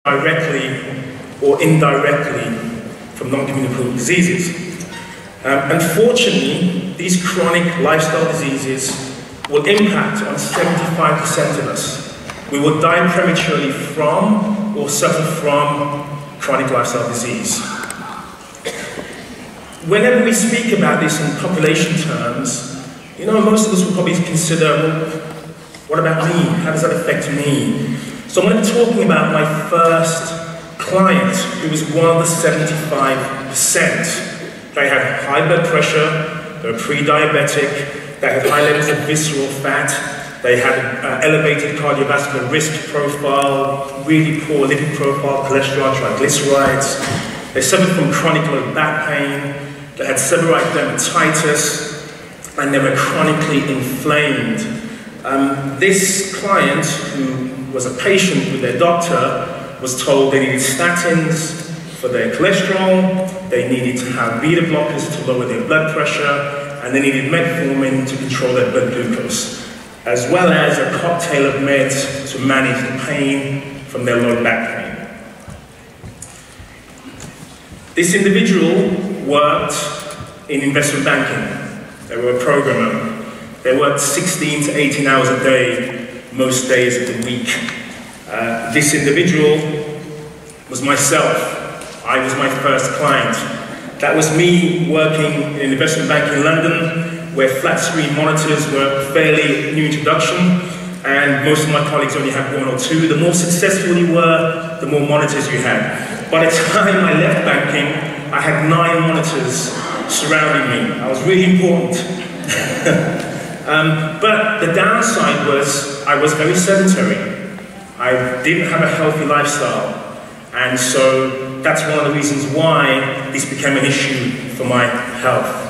directly or indirectly from non-communicable diseases. Unfortunately, these chronic lifestyle diseases will impact on 75% of us. We will die prematurely from or suffer from chronic lifestyle disease. Whenever we speak about this in population terms, most of us will probably consider, well, what about me? How does that affect me? So I'm going to be talking about my first client, who was one of the 75%. They had high blood pressure, they were pre-diabetic, they had high levels of visceral fat, they had elevated cardiovascular risk profile, really poor lipid profile, cholesterol, triglycerides. They suffered from chronic low back pain, they had seborrheic dermatitis, and they were chronically inflamed. This client, who was a patient with their doctor, was told they needed statins for their cholesterol, they needed to have beta blockers to lower their blood pressure, and they needed metformin to control their blood glucose, as well as a cocktail of meds to manage the pain from their low back pain. This individual worked in investment banking. They were a programmer. They worked 16 to 18 hours a day, most days of the week. This individual was myself. I was my first client. That was me working in an investment bank in London, where flat screen monitors were a fairly new introduction, and most of my colleagues only had one or two. The more successful you were, the more monitors you had. By the time I left banking, I had 9 monitors surrounding me. I was really important. But the downside was I was very sedentary. I didn't have a healthy lifestyle. And so that's one of the reasons why this became an issue for my health.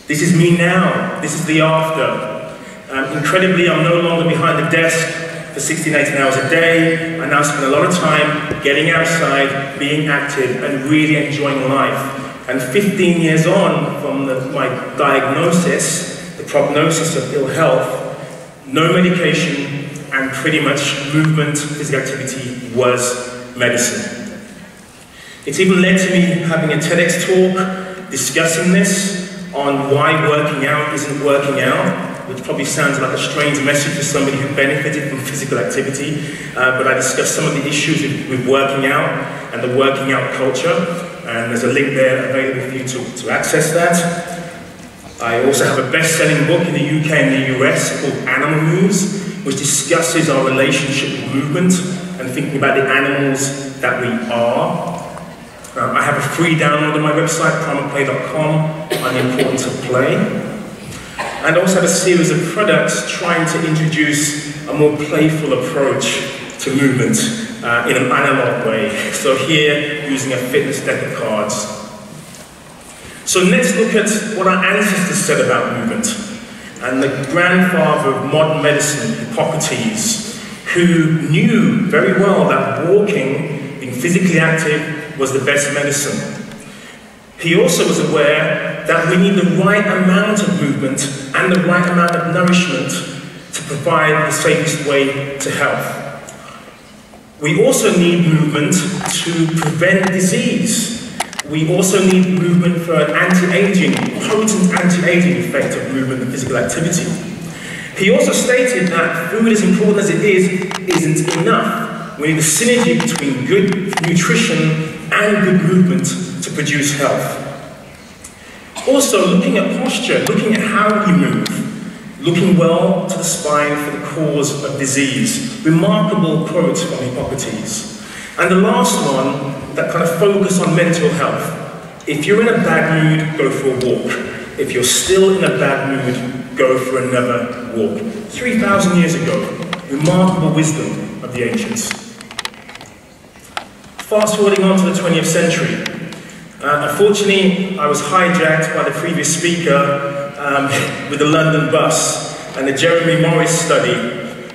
This is me now. This is the after. Incredibly, I'm no longer behind the desk for 16, 18 hours a day. I now spend a lot of time getting outside, being active, and really enjoying life. And 15 years on from my diagnosis, the prognosis of ill health, no medication, and pretty much movement, physical activity was medicine. It's even led to me having a TEDx talk discussing this on why working out isn't working out, which probably sounds like a strange message for somebody who benefited from physical activity, but I discussed some of the issues with working out and the working out culture, and there's a link there available for you to access that. I also have a best-selling book in the UK and the US called Animal Moves, which discusses our relationship with movement and thinking about the animals that we are. I have a free download on my website, primalplay.com, on the importance of play. And I also have a series of products trying to introduce a more playful approach to movement in an analog way. So here, using a fitness deck of cards. So let's look at what our ancestors said about movement. And the grandfather of modern medicine, Hippocrates, who knew very well that walking, being physically active, was the best medicine. He also was aware that we need the right amount of movement and the right amount of nourishment to provide the safest way to health. We also need movement to prevent disease. We also need movement for an anti-aging, potent anti-aging effect of movement and physical activity. He also stated that food, as important as it is, isn't enough. We need a synergy between good nutrition and good movement to produce health. Also, looking at posture, looking at how we move, looking well to the spine for the cause of disease. Remarkable quote from Hippocrates. And the last one, that kind of focus on mental health. If you're in a bad mood, go for a walk. If you're still in a bad mood, go for another walk. 3,000 years ago, remarkable wisdom of the ancients. Fast forwarding on to the 20th century. Unfortunately, I was hijacked by the previous speaker with the London bus and the Jeremy Morris study.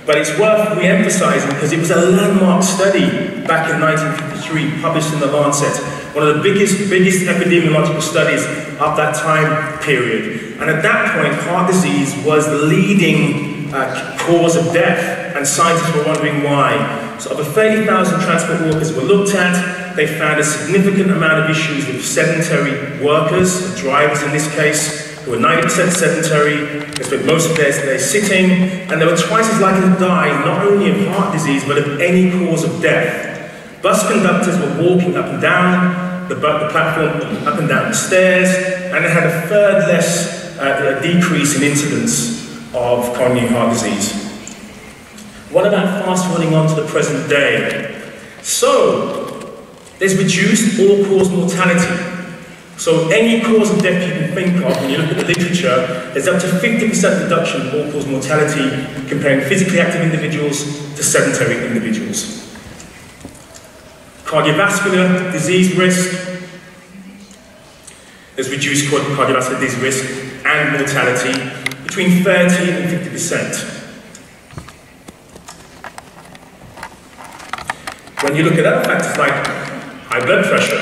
But it's worth re-emphasizing because it was a landmark study back in 1953, published in the Lancet. One of the biggest epidemiological studies of that time period. And at that point, heart disease was the leading cause of death, and scientists were wondering why. So over 30,000 transport workers were looked at. They found a significant amount of issues with sedentary workers, drivers in this case, who were 90% sedentary. They spent most of their day sitting, and they were twice as likely to die not only of heart disease, but of any cause of death. Bus conductors were walking up and down the platform, up and down the stairs, and they had a third less decrease in incidence of coronary heart disease. What about fast forwarding on to the present day? So, there's reduced all-cause mortality. So any cause of death you can think of, when you look at the literature, there's up to 50% reduction in all-cause mortality comparing physically active individuals to sedentary individuals. Cardiovascular disease risk, there's reduced cardiovascular disease risk and mortality between 30 and 50%. When you look at other factors like high blood pressure,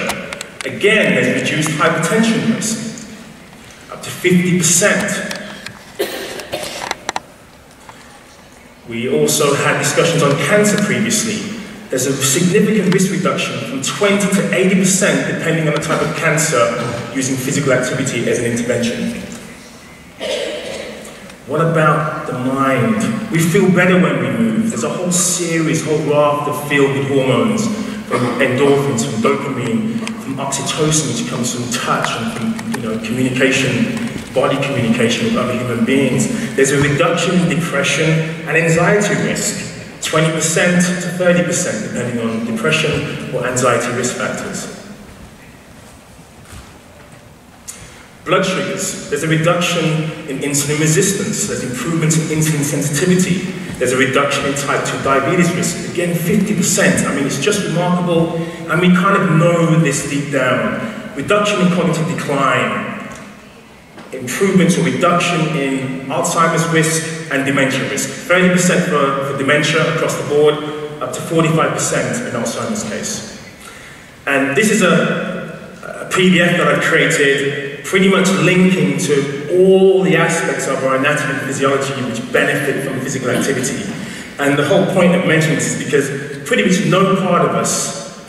again, there's reduced hypertension risk, up to 50%. We also had discussions on cancer previously. There's a significant risk reduction from 20 to 80% depending on the type of cancer using physical activity as an intervention. What about the mind? We feel better when we move. There's a whole series, whole raft of feel-good hormones, from endorphins, from dopamine, from oxytocin, which comes from touch and from communication, body communication with other human beings. There's a reduction in depression and anxiety risk, 20% to 30%, depending on depression or anxiety risk factors. Blood sugars, there's a reduction in insulin resistance, there's improvements in insulin sensitivity, there's a reduction in type 2 diabetes risk, again 50%, I mean it's just remarkable, and we kind of know this deep down. Reduction in cognitive decline, improvements or reduction in Alzheimer's risk and dementia risk, 30% for dementia across the board, up to 45% in Alzheimer's case. And this is a PDF that I've created pretty much linking to all the aspects of our anatomy and physiology which benefit from physical activity. And the whole point of mentioning this is because pretty much no part of us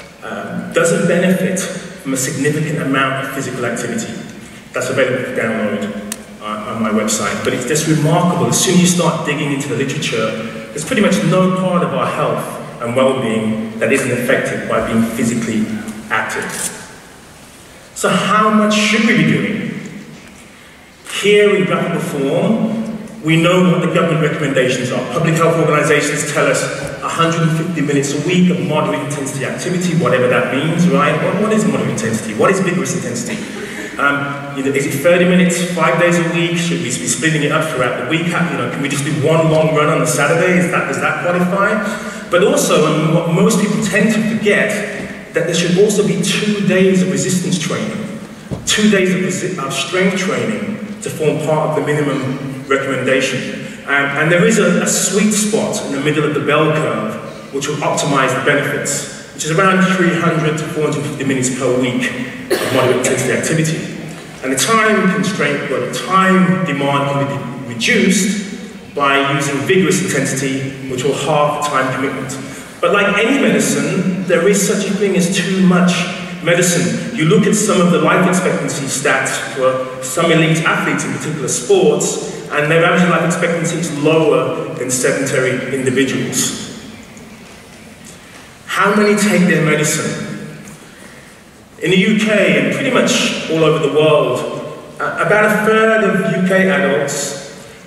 doesn't benefit from a significant amount of physical activity. That's available for download on my website. But it's just remarkable, as soon as you start digging into the literature, there's pretty much no part of our health and well-being that isn't affected by being physically active. So how much should we be doing? Here in graphical form, we know what the government recommendations are. Public health organizations tell us 150 minutes a week of moderate intensity activity, whatever that means, right? What is moderate intensity? What is vigorous intensity? Is it 30 minutes, 5 days a week? Should we be splitting it up throughout the week? Can we just do one long run on a Saturday? Does that qualify? But also, what most people tend to forget, that there should also be 2 days of resistance training, 2 days of strength training to form part of the minimum recommendation. And there is a sweet spot in the middle of the bell curve which will optimize the benefits, which is around 300 to 450 minutes per week of moderate intensity activity. And the time constraint, or the time demand can be reduced by using vigorous intensity, which will halve the time commitment. But like any medicine, there is such a thing as too much medicine. You look at some of the life expectancy stats for some elite athletes in particular sports, and their average life expectancy is lower than sedentary individuals. How many take their medicine? In the UK, and pretty much all over the world, about a third of UK adults,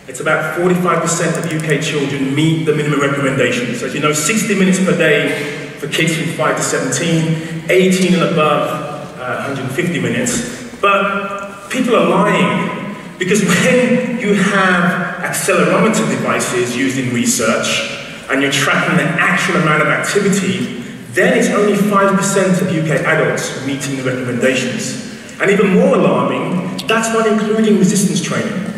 it's about 45% of UK children meet the minimum recommendations. As you know, 60 minutes per day for kids from 5 to 17, 18 and above, 150 minutes. But people are lying, because when you have accelerometer devices used in research, and you're tracking the actual amount of activity, then it's only 5% of UK adults meeting the recommendations. And even more alarming, that's not including resistance training.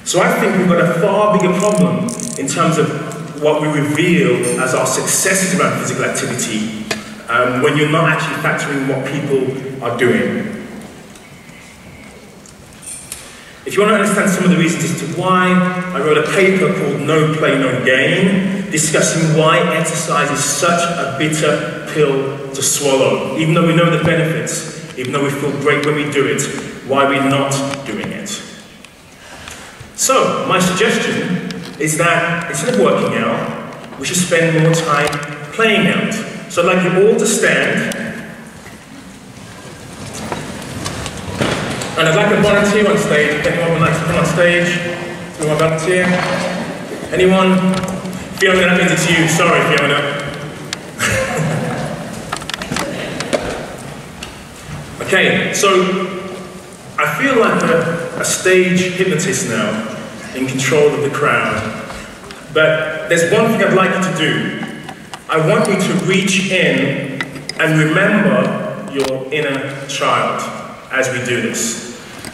So I think we've got a far bigger problem in terms of what we reveal as our successes around physical activity when you're not actually factoring what people are doing. If you want to understand some of the reasons as to why, I wrote a paper called No Play, No Gain, discussing why exercise is such a bitter pill to swallow. Even though we know the benefits, even though we feel great when we do it, why we're not doing it. So, my suggestion is that instead of working out, we should spend more time playing out. So I'd like you all to stand. And I'd like a volunteer on stage. If anyone would like to come on stage, to my volunteer. Anyone? Fiona, that means it's you. Sorry, Fiona. Okay, so I feel like a stage hypnotist now, in control of the crowd. But there's one thing I'd like you to do. I want you to reach in and remember your inner child as we do this.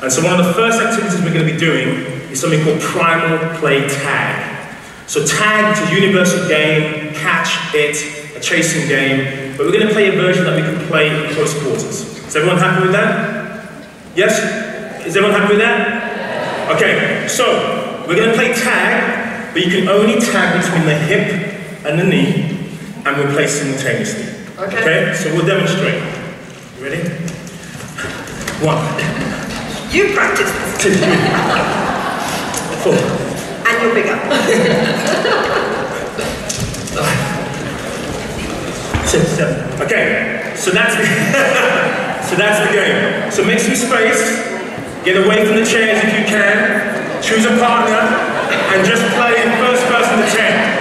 And so one of the first activities we're going to be doing is something called primal play tag. So tag is a universal game, catch it, a chasing game, but we're going to play a version that we can play in close quarters. Is everyone happy with that? Yes? Is everyone happy with that? Okay, so we're going to play tag, but you can only tag between the hip and the knee, and we'll play simultaneously. Okay, so we'll demonstrate. You ready? 1. You practice this. 2, 3, 4. And you're bigger. 6, 7. Okay, so that's the game. So make some space, get away from the chairs if you can, choose a partner, and just play in first person to 10.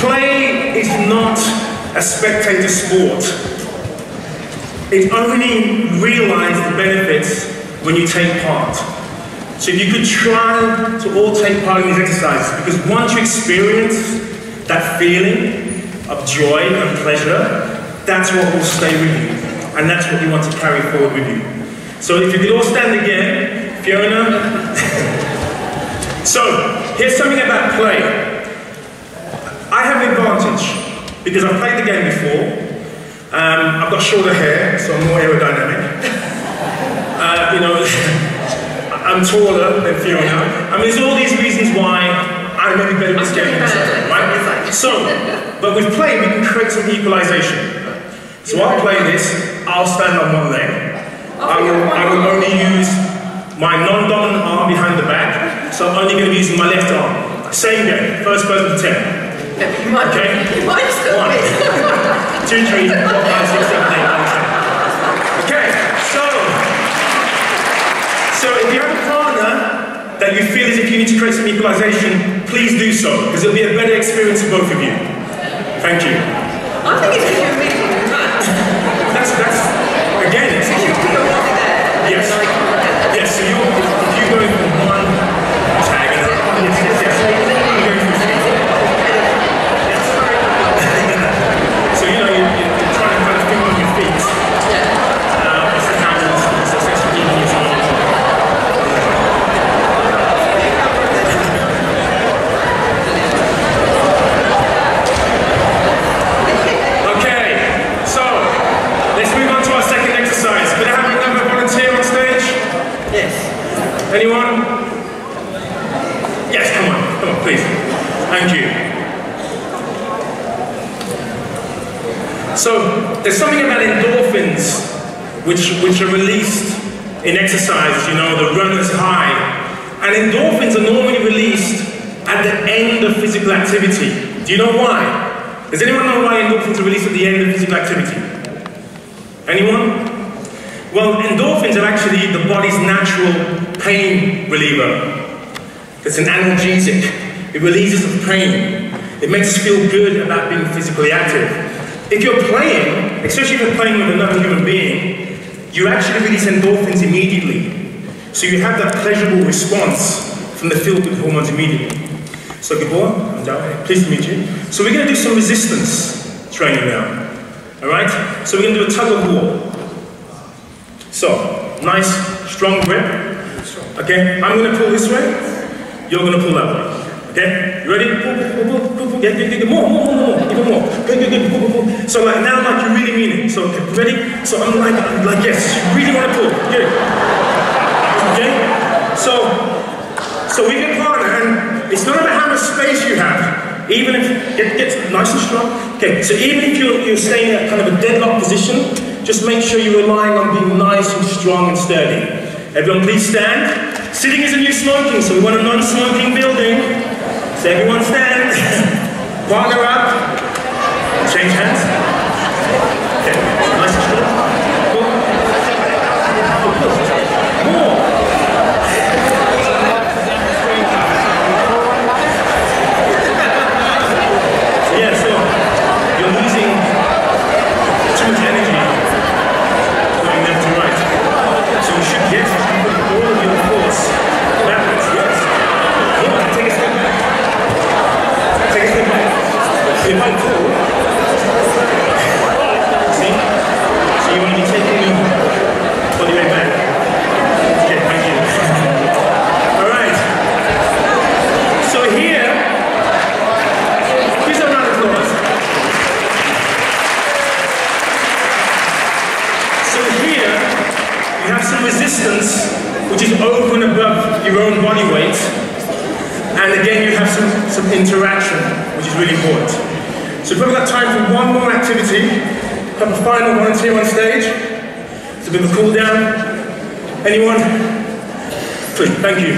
Play is not a spectator sport. It only realizes the benefits when you take part. So if you could try to all take part in these exercises, because once you experience that feeling of joy and pleasure, that's what will stay with you. And that's what you want to carry forward with you. So if you could all stand again, Fiona. So, here's something about play. I have an advantage, because I've played the game before. I've got shorter hair, so I'm more aerodynamic. You know, I'm taller than Fiona. I mean, there's all these reasons why I may be better at this game than someone, right? So, but with play, we can create some equalization. So I'll play this, I'll stand on one leg. I will only use my non-dominant arm behind the back, so I'm only going to be using my left arm. Same game, first person to 10. Okay? 1, 2, 3, 4, 5, 6, 7, 8, 9, 10. Okay, so if you have a partner that you feel as if you need to create some equalization, please do so, because it'll be a better experience for both of you. Thank you. I think it's because you're really tight. That's again, it's yes. Yes, so if you go from one tag and then yes. So you know you're trying to kind of think on your feet. It's the hands, it's actually even using it. Okay, so let's move on to our second exercise. Could I have another volunteer on stage? Yes. Anyone? Yes, come on, please. Thank you. So, there's something about endorphins which are released in exercise, you know, the runner's high. And endorphins are normally released at the end of physical activity. Do you know why? Does anyone know why endorphins are released at the end of physical activity? Anyone? Well, endorphins are actually the body's natural pain reliever. It's an analgesic. It relieves us of pain. It makes us feel good about being physically active. If you're playing, especially if you're playing with another human being, you actually release endorphins immediately. So you have that pleasurable response from the feel-good hormones immediately. So Gabor, I'm Daryl, pleased to meet you. So we're going to do some resistance training now. Alright? So we're going to do a tug of war. So, nice, strong grip. Okay, I'm going to pull this way, you're going to pull that way. Okay, you ready? Pull. Yeah, good. More, even more. Good. Pull. So like now, like you really mean it. So okay, ready? So I'm like yes, you really want to pull. Good. Okay. So we get partner, and it's not about how much space you have. Even if it gets nice and strong. Okay. So even if you're staying in kind of a deadlock position, just make sure you're relying on being nice and strong and sturdy. Everyone, please stand. Sitting is a new smoking, so we want a non-smoking building. So everyone stand, partner up, change hands. Okay, nice and strong. More. Yeah, so you're losing too much energy going left to right. So you should get all of your force backwards, yes. Yeah, take a step back. Take a step back. You might fall. See? So you want to be taking your body weight back. Okay, thank you. Alright. So here, please a round of applause. So here, you have some resistance, which is over and above your own body weight. And again, you have some interaction, which is really important. So we've got time for one more activity. Have a final volunteer on stage. It's a bit of a cool down. Anyone? Please, thank you.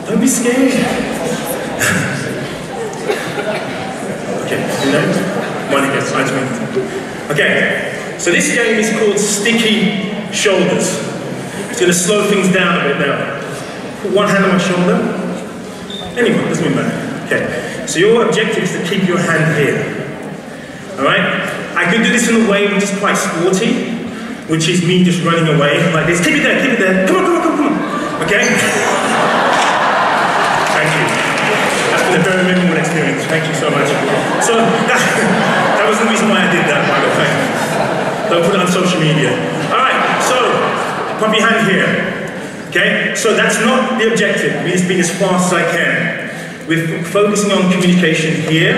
Don't be scared. Okay, you know? Money gets sides me. Okay, so this game is called Sticky Shoulders. It's going to slow things down a bit now. Put one hand on my shoulder. Anyone, doesn't mean matter. Okay, so your objective is to keep your hand here. Alright? I could do this in a way which is quite sporty, which is me just running away like this. Keep it there. Come on. Okay? Thank you. That's been a very memorable experience. Thank you so much. So, that was the reason why I did that, by the way. Don't put it on social media. Alright, so, pop your hand here. Okay, so that's not the objective. We're just being as fast as I can. We're focusing on communication here.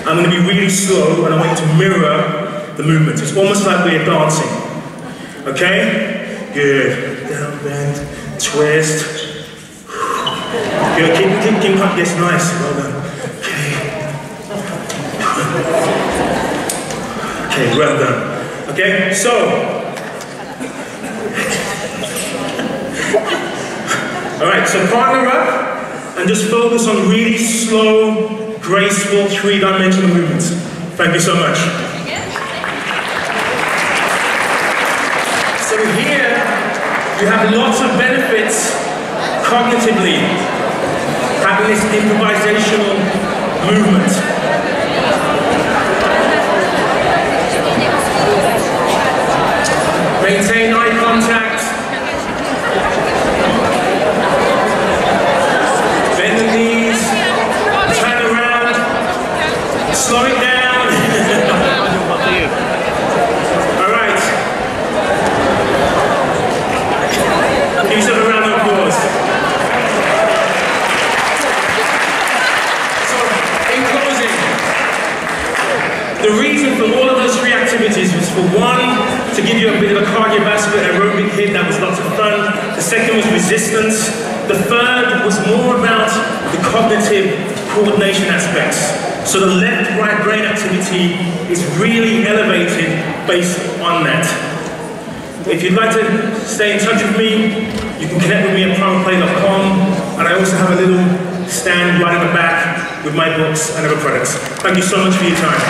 I'm going to be really slow and I want you to mirror the movements. It's almost like we're dancing. Okay? Good. Down, bend, twist. Good. Keep up. Yes, nice. Well done. Okay, well done. Okay, so. Alright, so partner up and just focus on really slow, graceful, three-dimensional movements. Thank you so much. So here, you have lots of benefits cognitively, having this improvisational movement. Maintain eye contact. Bend the knees, turn around, slow it down. All right. Give yourself a round of applause. So, in closing, the reason for all of those three activities was for one, to give you a bit of a cardiovascular aerobic hit that was lots of fun. The second was resistance. The third was more about the cognitive coordination aspects. So the left-right brain activity is really elevated based on that. If you'd like to stay in touch with me, you can connect with me at primaplay.com, and I also have a little stand right at the back with my books and other products. Thank you so much for your time.